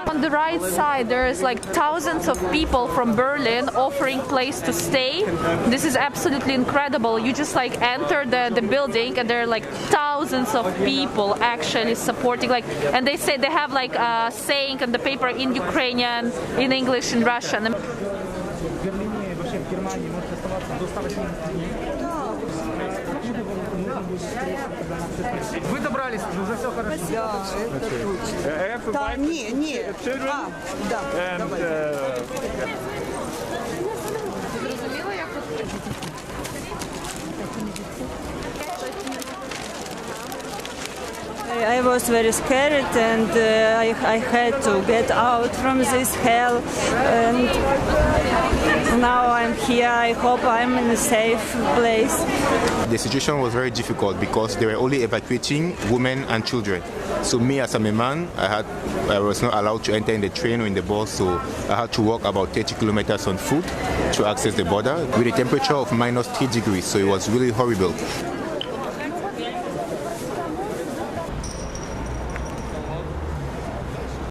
On the right side, there's like thousands of people from Berlin offering place to stay. This is absolutely incredible. You just like enter the building and there are like thousands of people actually supporting, like, and they say they have like a saying on the paper in Ukrainian, in English, in Russian. Вы добрались, уже все хорошо. Да, это точно. Да, не. Да, давай. I was very scared and I had to get out from this hell, and now I'm here. I hope I'm in a safe place. The situation was very difficult because they were only evacuating women and children. So me as a man, I was not allowed to enter in the train or in the bus, so I had to walk about 30 kilometers on foot to access the border with a temperature of -3 degrees, so it was really horrible.